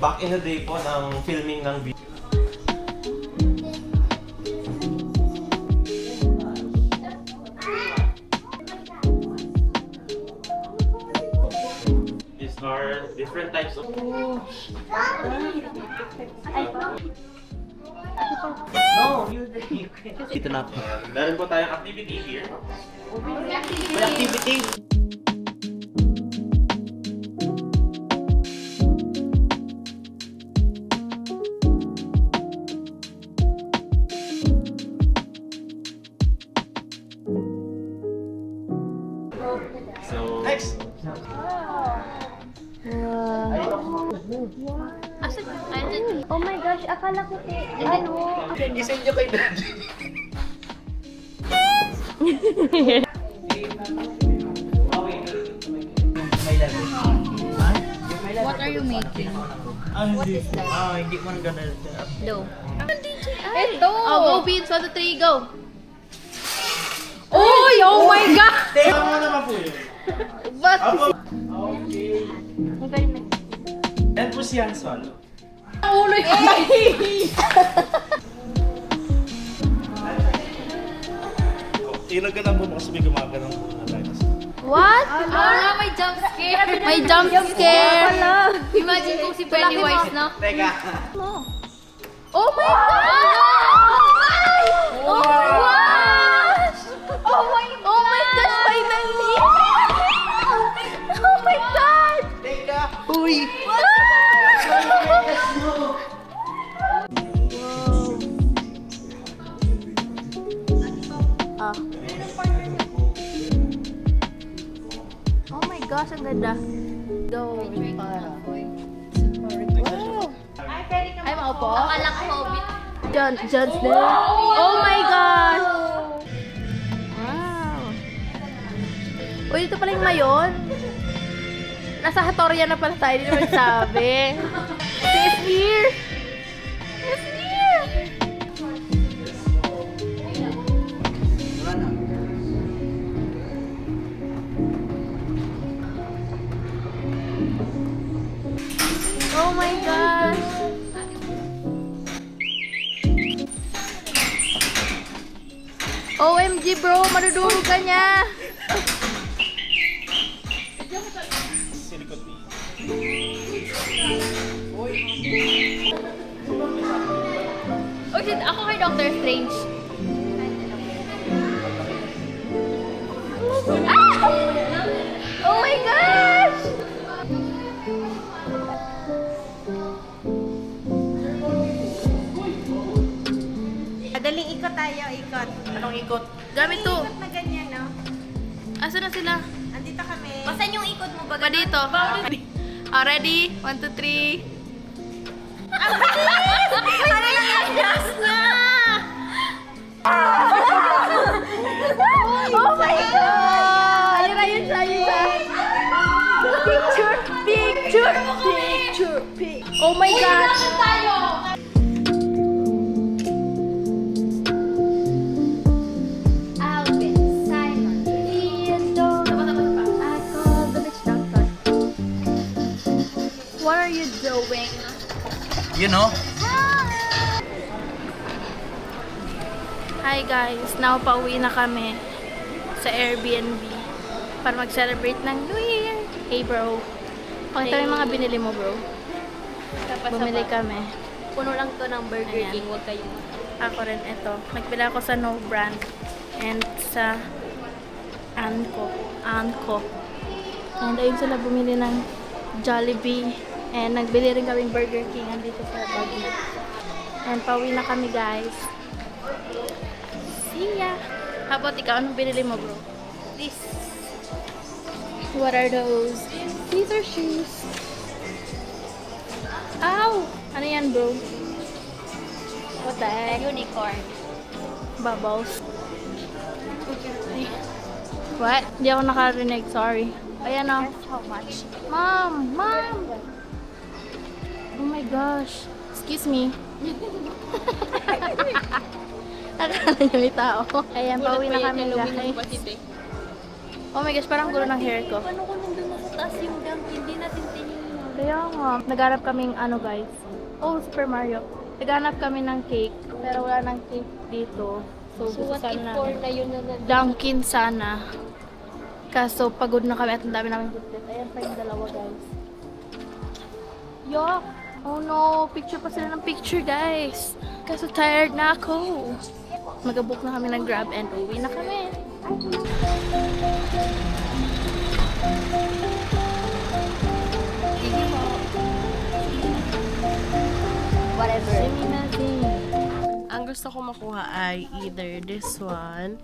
back in the day po ng filming ng video. These are different types of... No, you Dito na po. Meron po tayong activity here. May activity. So, next! Oh my gosh, akala ko ano? Isend nyo kay Daddy. What are you making? Hindi. Hindi ko na ganun. Dough. Ito! Oh, go Beans, 1, 2, 3, go! Uy! Oh my God! Tama naman po yun. What? Okay. And po si Han Solo. Ulo Ilaga lang po kasi may gumagano po na tayo. What? Wala, may jump scare! May jump scare! Imagine kung si Pennywise, no? Teka. Oh my God! Oh my gosh! Oh my gosh, finally! Oh my God! Teka. Uy. Ah. Oh my gosh, ang ganda. Go. Ay, maupo? Akala ko hobbit. John's there. Oh my gosh! Wow. Uy, dito pala yung mayon. Nasa Hatoria na pala tayo, hindi naman sabi. It's here! It's here! Oh my gosh! OMG bro, madudurog ka niya! Silikot ni. Oh shit, ako kay Doctor Strange. Ah! Oh my gosh! Madaling ikot tayo, ikot. Anong ikot? Gamit to. Ikot na ganyan, no? Asa na sila? Andito kami. Basan yung ikot mo ba? Pa dito. Ready? 1, 2, 3. Yes na! Oh my God! Ayun na yun siya, Picture! Oh my God! Tayo! Alvin, Simon, I call the witch doctor. What are you doing? You know? Hi guys, now pauwi na kami sa Airbnb para mag-celebrate ng New Year. Hey bro, pakita mo yung mga binili mo bro. Bumili kami. Puno lang to ng Burger Ayan. King, huwag kayong... Ako rin ito. Nagbili ako sa No Brand and sa Anko. And ayun sila bumili ng Jollibee. And nagbili rin kaming Burger King andito sa Baguio. And pauwi na kami guys. See ya! How about ikaw? Anong binili mo bro? This. What are those? These are shoes. Ow! Ano yan bro? What the heck? Unicorn. Bubbles. What? Hindi ako nakarinig. Sorry. Ayan o. How much? Mom! Mom! Oh my gosh. Excuse me. Akala niyo may tao. Ayan, pauwi na kami guys. Oh my gosh, parang gulo ng hair ko. Paano kung nandun na sa taas yung dump, hindi natin tinignan. Kaya nga, naghanap kaming ano guys. Oh, Super Mario. Naghanap kami ng cake, pero wala ng cake dito. So, So, gusto what if sana for na yun na Dunkin sana. Kaso, pagod na kami at ang dami namin bitbit. Ayan pa yung dalawa guys. Yuck! Oh no, picture pa sila ng picture guys. Kaso tired na ako. Mag-book na kami ng Grab and uwi na kami. Whatever. Ang gusto ko makuha ay either this one,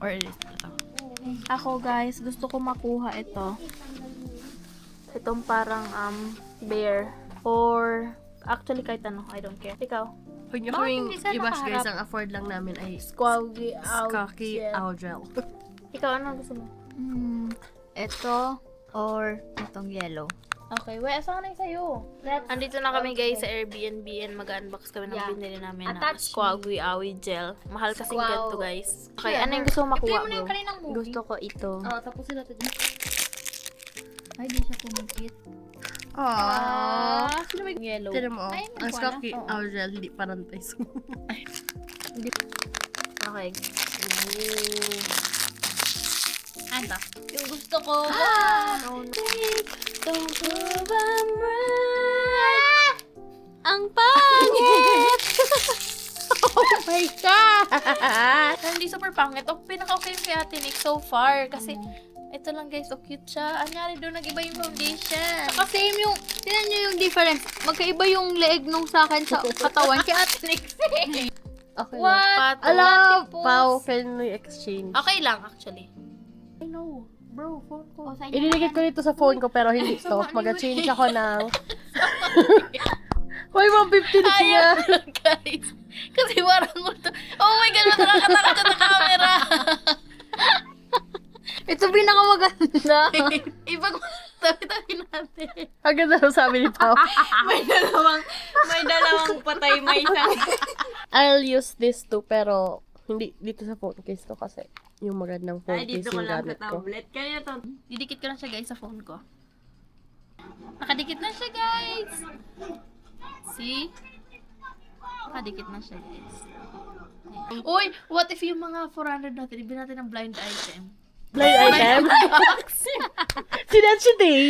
or ito. Ako guys, gusto ko makuha ito. Itong parang bear. Or, actually kahit ano, I don't care. Ikaw? Huwag niyo Bakit kaming hindi sa i-bash guys, nakaharap? ang afford lang namin ay Squawgy Skaki Gel. Ikaw, ano gusto mo? Ito or itong yellow. Okay, wait, saan na yung sa'yo? Andito na kami guys sa Airbnb and mag-unbox kami ng Yeah. binili namin na Attach Squawgy Awi Gel. Mahal kasing Squaw. ganito guys. Okay, ano yung gusto mo makuha I-play mo na bro? yung kaninang movie. Gusto ko ito. Tapusin natin. Ay, di siya pumikit. Aww. Sino may yellow? Tinan mo, Ay, ang wala. Skaki Gel, hindi parantay. Okay. Ano? Yung gusto ko. Don't prove I'm right. Ang pangit! Oh my God! Hindi super pangit. O, pinaka-okay yung kay Ate Nick so far. Kasi, ito lang guys, so cute siya. Anyari doon, nag-iba yung foundation. Saka same yung, tinan nyo yung difference. Magkaiba yung leeg nung sa akin sa katawan. Kaya Ate Okay What? Alam, Tipos. Pao, can we exchange? Okay lang, actually. I know. Bro, phone ko. Ililigit ko dito sa phone ko pero hindi to. Mag-change ako ng... Hoy, 150 na siya. Ayaw lang, guys. Kasi parang oh my God, nakakatakot sa camera. Ito pinakamaganda. Tabi-tabi natin. Ang ganda ng sabi ni Pao. May dalawang patay, may isang. I'll use this too pero hindi dito sa phone case to kasi yung magandang phone Ay, case dito ko yung lang sa gamit ko. tablet. Kaya to. Didikit ko lang siya guys sa phone ko. Nakadikit na siya guys. See? Nakadikit na siya guys. Uy, what if yung mga 400 natin, ibigay natin ng blind item? Blind item? Si Nancy Day.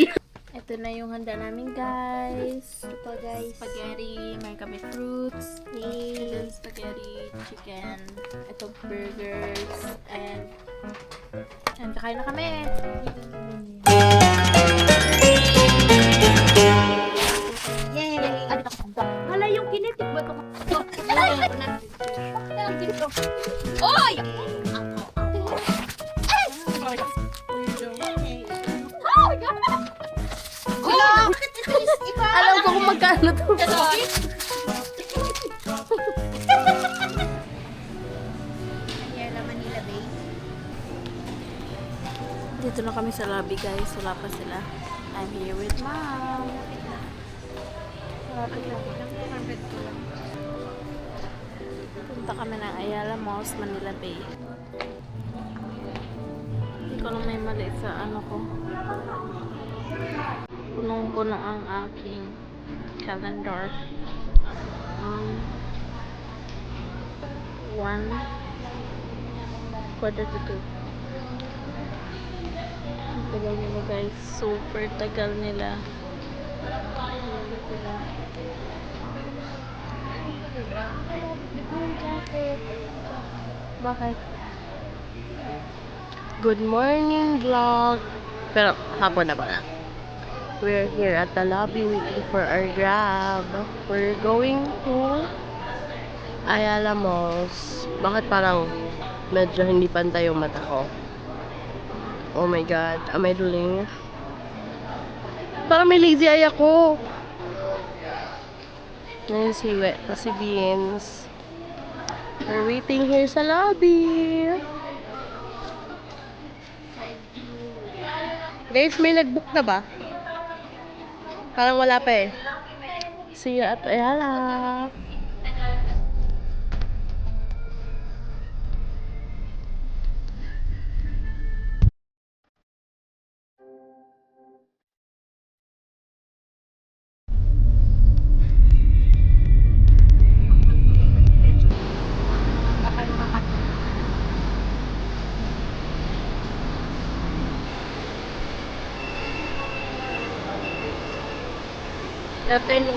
Ito na yung handa namin guys. Ito guys, spaghetti, may kami fruits, ito spaghetti, chicken, ito burgers, and kakain na kami. Yay! Hala, yung kinetic ba ito? Oy! Alam ko kung magkano to. Ayala Manila Bay. Dito na kami sa lobby guys, wala pa sila. I'm here with mom. Punta kami ng Ayala Malls, Manila Bay. Hindi ko lang may mali sa ano ko. Punong-puno ang aking calendar. One quarter to two. Ang tagal nila guys. Super tagal nila. Bakit? Good morning vlog. Pero hapon na pala. We're here at the lobby waiting for our Grab. We're going to Ayala Malls. Bakit parang medyo hindi pantay yung mata ko? Oh my God. Am I drooling? Parang may lazy eye ako. Ngayon si Beans. We're waiting here sa lobby. Guys, may nag-book na ba? Parang wala pa eh. See you at Ayala. natin.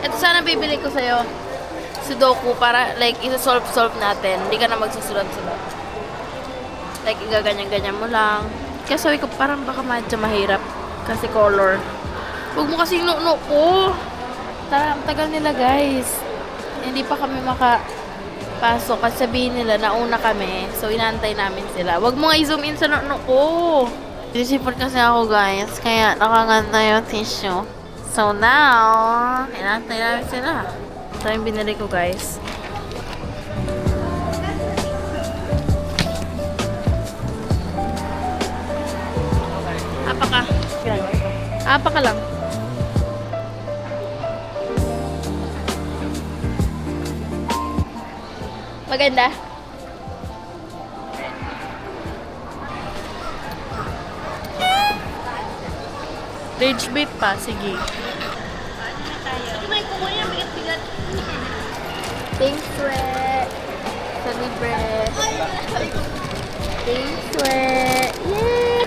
Ito sana bibili ko sa'yo. Sudoku para like isa-solve natin. Hindi ka na magsusulat-sulat. Like igaganyan-ganyan mo lang. Kaya sabi ko parang baka medyo mahirap. Kasi color. Huwag mo kasing no ko. Tara, ang tagal nila guys. Hindi pa kami makapasok. Kasi sabihin nila nauna kami. So inaantay namin sila. Huwag mo nga i-zoom in sa no ko. Disipon kasi ako guys. Kaya nakaganda yung tissue. So now, inaantay namin sila. Ito yung binili ko guys. Apa ka? Apa ka lang? Maganda? Rage bait pa, sige. Thanks, Re. Sa libre. Thanks, Re. Yay!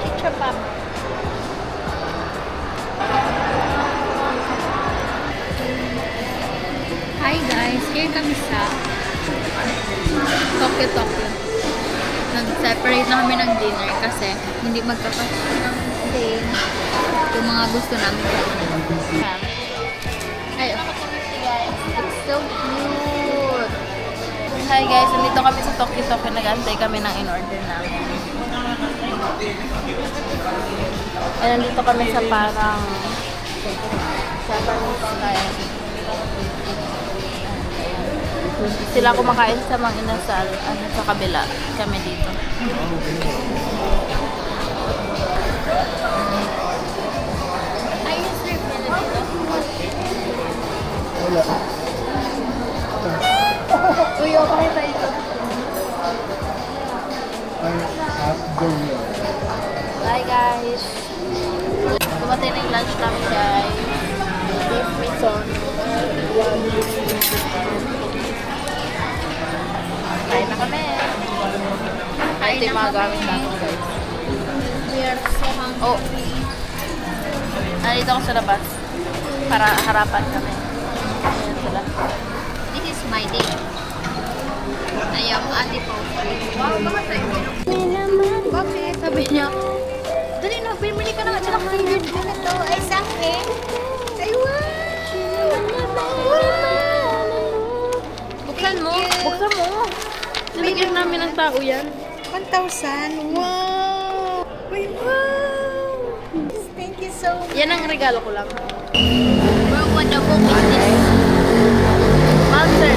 Chichapap. Hi guys, here kami sa Tokyo. Nag-separate na kami ng dinner kasi hindi magkakasya ng din yung mga gusto namin kainin. Ayun. It's so cute. Hi guys, nandito kami sa Tokyo. Nag-antay kami ng in-order namin. Ay, nandito kami sa parang Japanese style. Sila kumakain sa mga inasal, sa kabila. Kami dito. Ay, yung strip nila dito. Uy, okay tayo ito. Hi guys! Dumating na yung lunch namin guys. Beef mison. Kain na kami. Kain na yung mga gamit namin guys. We are so hungry. Oh. Nandito ako sa labas. Para harapan kami. Ayan sila. This is my day. Ayaw, ate po. Wow, bakit tayo? Bakit? Sabi niya, dali na, bumili ka na. Sila favorite ko na to. Ay, sake. Taiwan! Buksan mo. Buksan mo. Nilagyan namin ng tao yan. 1,000? Wow! Uy, wow! Thank you so much. Yan ang regalo ko lang. Bro, what the book is this? Monster.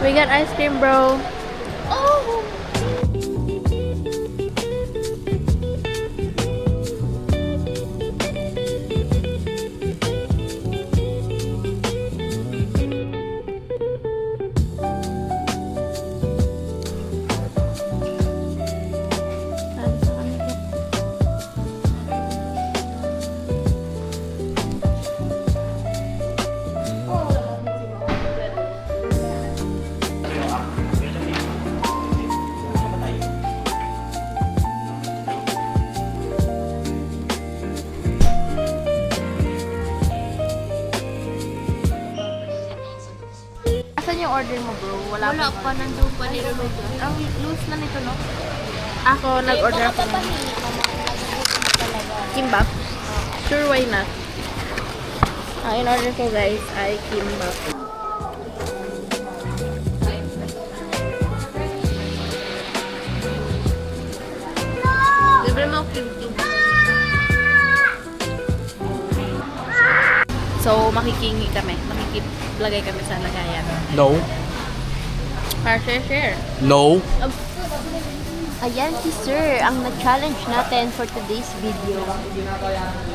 We got ice cream, bro. Oh! Saan yung order mo, bro? Wala Pa, nandun pa niluluto. Ang loose na nito, no? Ako, nag-order ako ng kimbap. Sure, why not? Ang in-order ko, guys, ay kimbap. Libre mo kimchi. So, makikingi kami. Makikiblagay kami sa lagayan. No. Para share. No. Ayan si Sir, ang nag-challenge natin for today's video.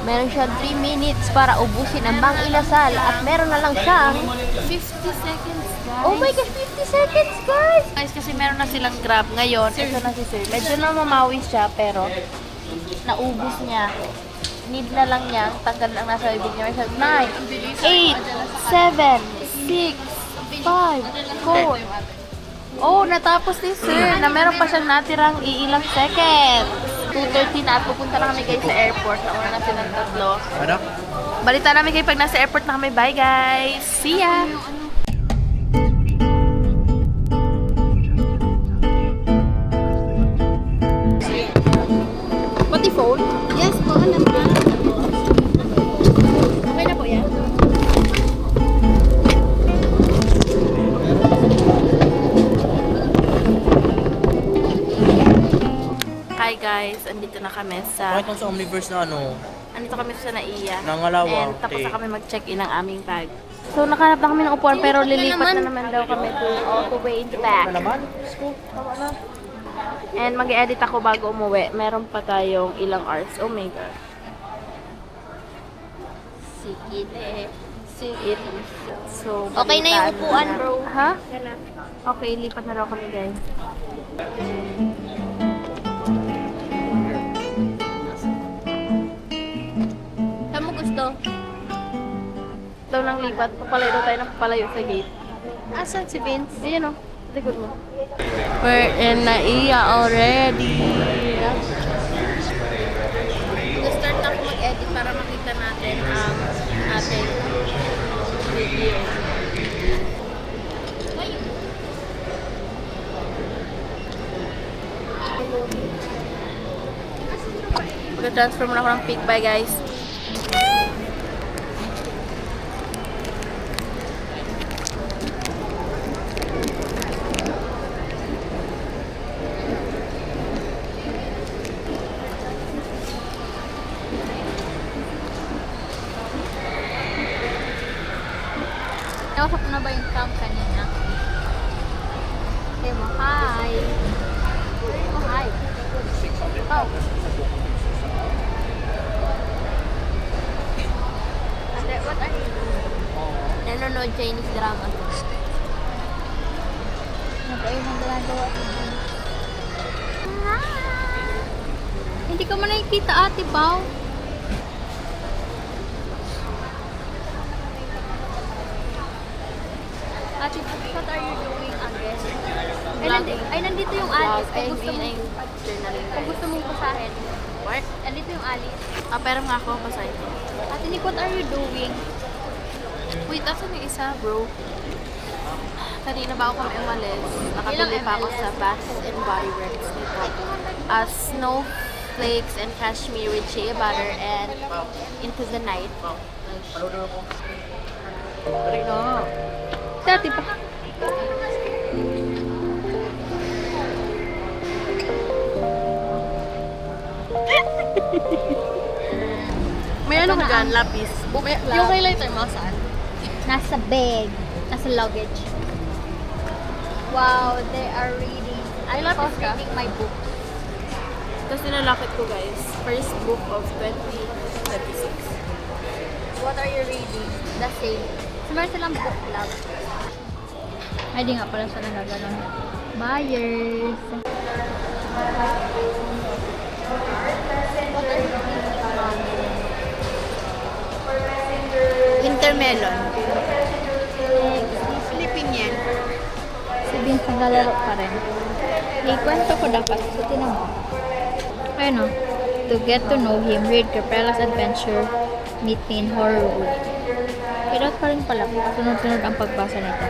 Meron siyang 3 minutes para ubusin ang Mang Inasal at meron na lang siyang 50 seconds, guys. oh my gosh, 50 seconds guys! Guys, kasi meron na silang Grab ngayon. Ito na si Sir. Medyo na mamawi siya, pero naubos niya. Need na lang niya. Tanggal lang nasa bibig niya. 9, 8, 7, 6, 5, 4. Oh, natapos ni Sir na meron pa siyang natirang iilang seconds. 2:30 na at pupunta na kami guys sa airport. Nauna na silang tatlo. Ano? Balita namin kayo pag nasa airport na kami. Bye guys! See ya! Pati phone? Yes po, alam na. Okay na po yan. Hi guys! Andito na kami sa... Bakit sa Omniverse na ano? Andito kami sa Naiya. Nangalawang, And tapos te. na kami mag-check-in ng aming bag. So, nakahanap na kami ng upuan pero lilipat na naman daw kami to all the way back. Ano naman? School, tama na. And mag-edit ako bago umuwi. Meron pa tayong ilang hours. Oh my God. Sige. Sige. So, Okay na yung balitaan upuan, na. bro. Ha? Okay, lipat na daw kami guys. Saan mo gusto? Daw nang lipat. Papalayo daw tayo ng papalayo sa gate. Asan si Vince? Ayan o. Likod mo. We're in Naiya already. Nag-start na ako mag-edit para makita natin ang ating video. Mag-transfer muna ako ng pick. Bye guys. Nausap mo na ba yung cam kanina? Say mo hi. Say mo hi. Oh. Ate, what are you doing? Nanonood Chinese drama. Nag-ayun ang ginagawa ko dun. Hindi ka mo nakikita, Ate Pao. Ate, what are you doing again? Ay, nandito yung Alice. Kung gusto mong basahin. What? Nandito yung Alice. Pero nga ako, basahin ko. Ate Nick, what are you doing? Wait, asan yung isa, bro? Kanina ba ako kami umalis? Nakabili pa ako sa Bath and Body Works nito. Snowflakes and cashmere with shea butter and Into the Night. Dati pa. May ano ka dyan? Lapis. Yung highlighter mo saan? Nasa bag. Nasa luggage. Wow, they are reading. I love reading my book. Tapos nilalakit ko guys. First book of 2026. What are you reading? The same. So, meron silang book club. Ay, di nga pala sa nagaganon. Buyers. Intermelon. Philippine yan. Si Vince naglalaro pa rin. Ikwento ko dapat. So, tinan mo. Ayun o. To get to know him, read Capella's Adventure, Meet Me in Horrorwood. Hirap pa rin pala. Sunod-sunod ang pagbasa nito.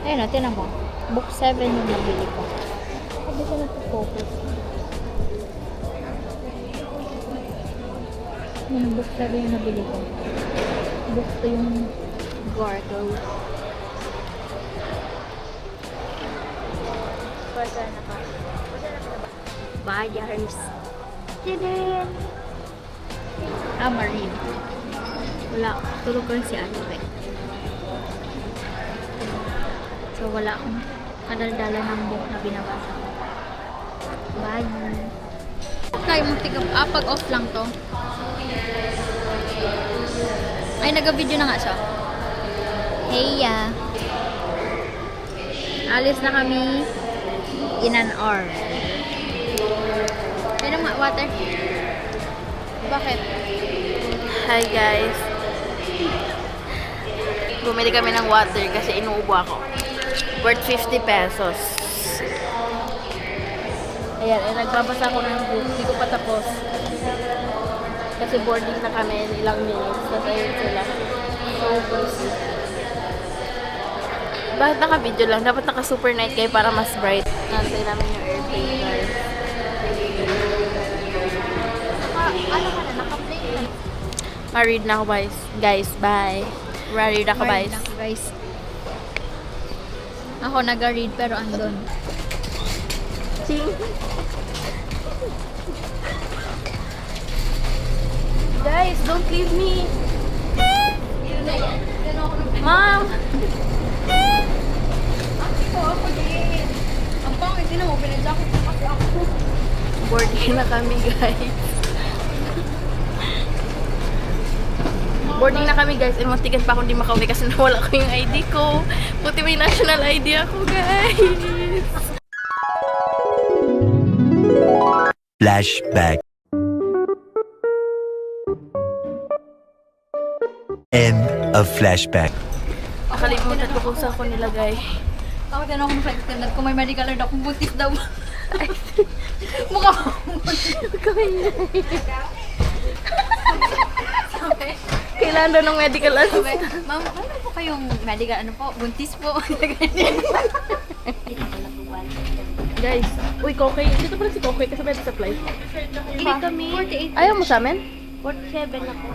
Ayun o, tinan mo. Book 7 yung nabili ko. Sabi siya nag-focus. Yung book 7 yung nabili ko. Book 2 yung Gargoyle. Basa na pa. Buyers. Tidin! Marine. Wala. Tulog ko rin si Ate. So, wala akong kadaldala ng book na binabasa ko. Bye. Tayo mo pag-off lang to. Ay, nag-video na nga siya. Hey, ya. Alis na kami in an hour. Ano nga, water? Bakit? Hi guys. Bumili kami ng water kasi inuubo ako. Worth 50 pesos. Ayan, nagbabasa ko ng book. Hindi ko pa tapos. Kasi boarding na kami in ilang minutes. Tapos ayun sila. So busy. Bakit naka-video lang? Dapat naka-super night kayo para mas bright. Nantay namin yung airplane guys. Ano ka na? Naka-play na. Ma-read na ako guys. Bye. Ma-read ako guys. Guys. Ako nag-read pero andun. Guys, don't leave me. Mom! Ang pangit din mo, pinagjakot ko kasi ako. Boarding na kami guys. Boarding na kami guys. And muntikan pa akong di makauwi kasi nawala ko yung ID ko. Buti may national ID ako guys. Flashback. End of flashback. Nakalimutan ko kung saan ko nilagay. Ako din ako mag-extended kung may medical alert akong buntis daw. Mukha ko. Kailangan daw ng medical assistant. Ma'am, ano po kayong medical, ano po? Buntis po. Guys, uy, Kokay. Dito pala si Kokay kasi may supply. Hindi kami. 48. Ayaw mo sa amin? 47 ako.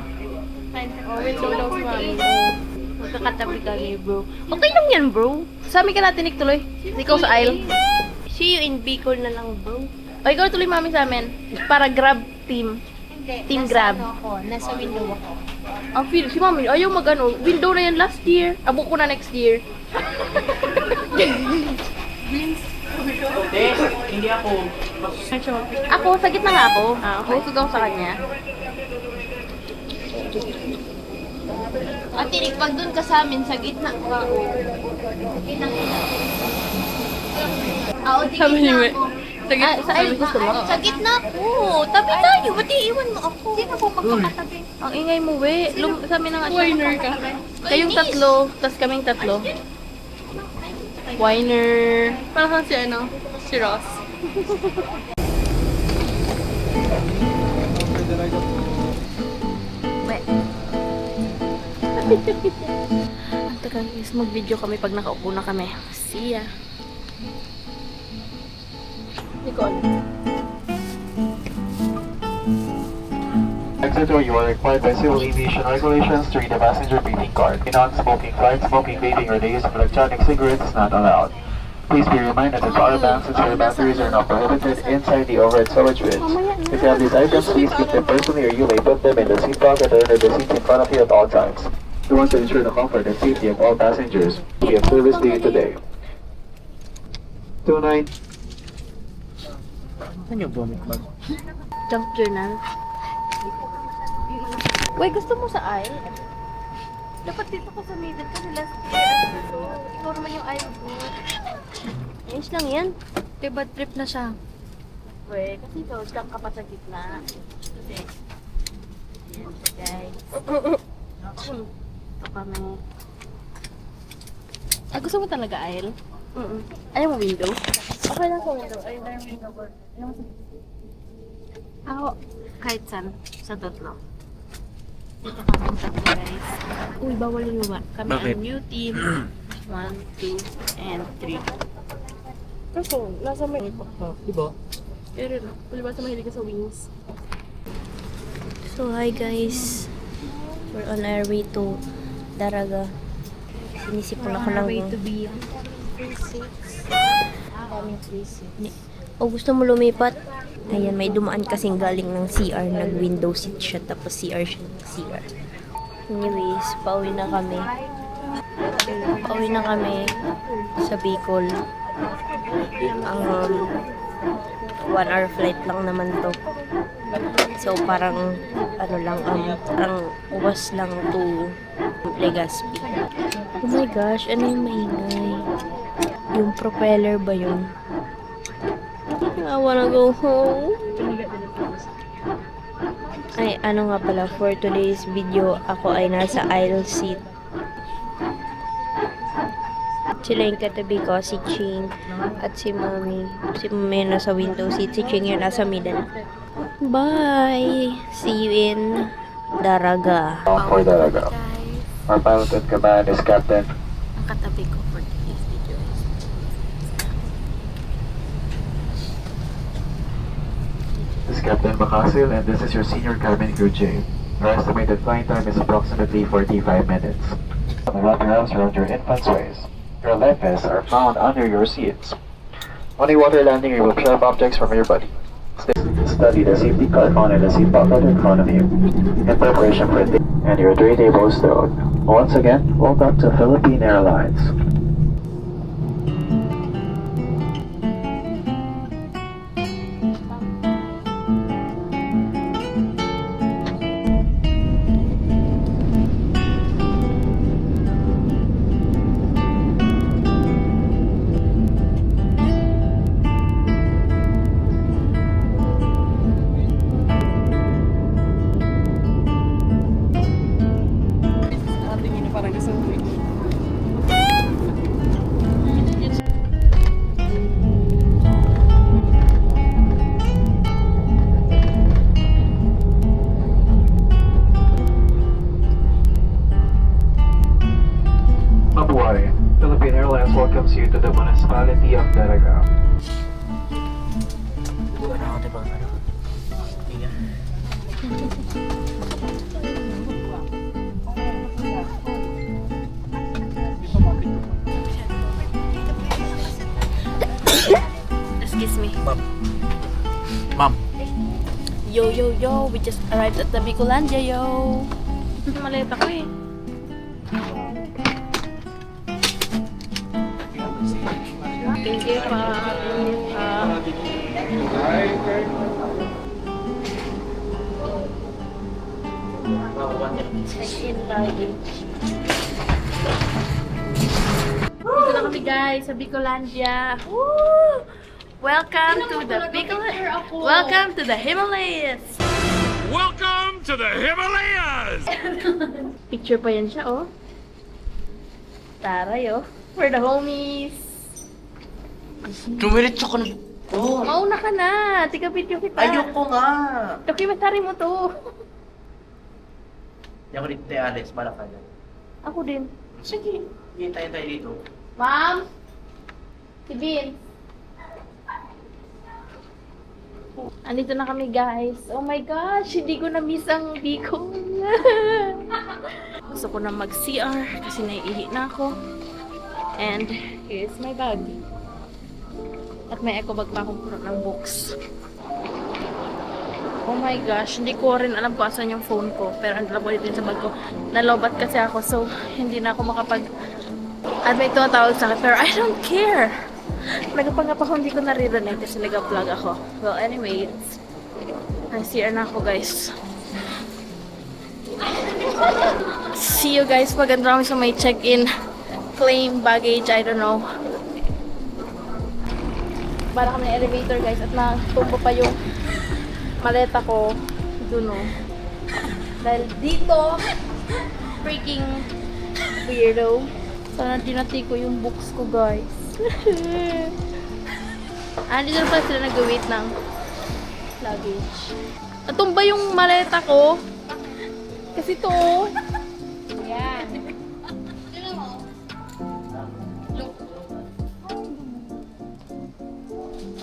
Oh, window daw si mami. Magkakatabi kami, bro. Okay lang yan, bro. Sa amin ka natin tuloy. Ikaw sa aisle. See you in Bicol na lang, bro. O, ikaw tuloy mami sa amin. Para grab team. Team grab. Nasa window ako. Ang feel, si mami, ayaw mag-ano. Window na yan last year. Abo ko na next year. Hindi ako. Ako, sa gitna nga ako. Husog ako sa kanya. At tinig, pag dun ka sa amin, sa gitna ko ako. Sabi ni We. Sa aisle gusto mo? Sa gitna ko. Tabi tayo. Ba't iiwan mo ako? Sino po magkakatabi? Ang ingay mo, we. Sa amin na nga siya. Winer ka. Kayong tatlo, tas kaming tatlo. Winer. Parang si ano? Si Ross. Ang tagal guys, mag-video kami pag nakaupo na kami. See ya. Nicole. Exit or you are required by civil aviation regulations to read the passenger greeting card. In non-smoking flights, smoking, vaping, or the use of electronic cigarettes is not allowed. Please be reminded that power banks and spare batteries are not prohibited inside the overhead storage bins. If you have these items, please keep them personally or you may put them in the seat pocket or under the seat in front of you at all times. We want to ensure the comfort and safety of all passengers. We have service to you today. 29. Saan yung vomit bag? Junk journal. Uy, gusto mo sa aisle? Dapat dito ko sa middle kasi last year. Ikaw naman yung aisle ko. Ayos lang yan. Diba trip na siya? Uy, kasi ikaw, stuck ka pa sa gitna. Kasi, yan guys. Ito kami. Gusto mo talaga aisle? Ayaw mo window? Okay lang sa window. Ayaw na yung window ko. Ako, kahit saan, sa tatlo. Dito kami tatlo guys. Uy, bawal yung iba. Kami Bakit? ang new team. 1, 2, and 3. Kasi, nasa may... Diba? Pero, wala ba sa mahilig ka sa wings? So, hi guys. We're on our way to Daraga. Sinisipon ako ng... be. O gusto mo lumipat? Ayan, may dumaan kasing galing ng CR. Nag-window seat siya, tapos CR siya. CR. Anyways, pauwi na kami. Pauwi na kami sa Bicol. 1 hour flight lang naman to. So, parang, parang uwas lang to Legazpi. Oh my gosh, ano yung maingay? Yung propeller ba yun? I wanna go home. Ay, ano nga pala, for today's video, ako ay nasa aisle seat. Sila yung katabi ko, si Ching at si Mommy. Si Mommy nasa window seat, si Ching yung nasa middle. Bye! See you in Daraga. For Daraga. Our pilot in command is Captain. Ang katabi ko for today's video. This is Captain Bakasil and this is your senior cabin crew chief. Our estimated flying time is approximately 45 minutes. Wrap your arms around your infant's waist. Your life vests are found under your seats. On a water landing, remove sharp objects from your body. Study the safety card found in the seat pocket in front of you. In preparation for the and your tray table is stowed. Once again, welcome to Philippine Airlines. Mabuhay. Philippine Airlines welcomes you to the municipality of Daraga. Excuse me. Ma'am. Yo, yo, yo. We just arrived at the Bicolandia, yo. Maleta ko eh. Thank you pa. Check-in luggage. Dito na kami guys sa Bicolandia. Woo! Welcome to the Welcome to the Himalayas. Welcome to the Himalayas! Picture pa yan siya, oh. Taray, oh. For the homies. Dumiretso ko na. Oh, Mauna ka na. Tika video kita. ayoko nga. Documentary mo to. Hindi ako dito tayo, Alex. Bala ka dyan. Ako din. Sige, hintayin tayo dito. Ma'am? Si Vince. Andito na kami guys. Oh my gosh, hindi ko na-miss ang Bicol. Gusto ko na mag-CR kasi naiihi na ako. And here's my bag. At may eco bag pa akong puno ng books. Oh my gosh, hindi ko rin alam kung asan yung phone ko. Pero ang dala ko dito sa bag ko. Nalobat kasi ako, so hindi na ako makapag-add may tumatawag sa akin. Pero I don't care. Nagapangap ako, hindi ko naririnig kasi nag-vlog ako. Well, anyways, nag-CR na ako, guys. See you guys pag andun kami sa may check-in, claim baggage, I don't know. Para kami na elevator, guys, at natumbo pa yung maleta ko dun, oh. Dahil dito, freaking weirdo. Sana dinati ko yung books ko, guys. Dito na pala sila nag-wait ng luggage. Natumba yung maleta ko. Kasi to. Yan.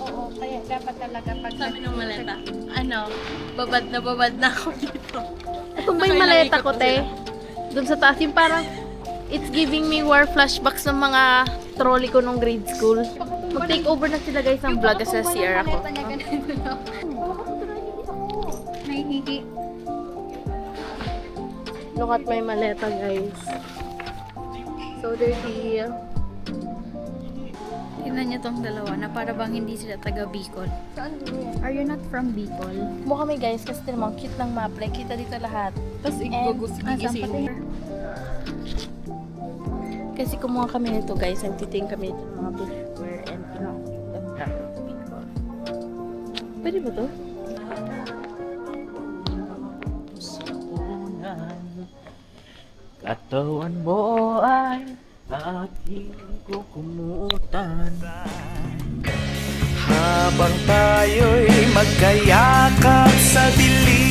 Oo, kaya dapat talaga pag Sabi ng maleta, babad na ako dito. natumba yung maleta ko, te. Doon sa taas, yung parang it's giving me war flashbacks ng mga trolley ko nung grade school. Mag-take over na sila guys ng vlog sa CR ako. Look at my maleta, guys. So dirty. Tingnan niyo tong dalawa na para bang hindi sila taga Bicol. Are you not from Bicol? Mukha kami guys kasi naman cute ng maple. Kita dito lahat. Tapos Saan Kasi kumuha kami nito guys. Nagtiting kami nito ng mga billboard and pinakakita ng Bicol. Pwede ba to? Katawan mo ay aking kukumutan. Habang tayo'y magkayakap sa dilim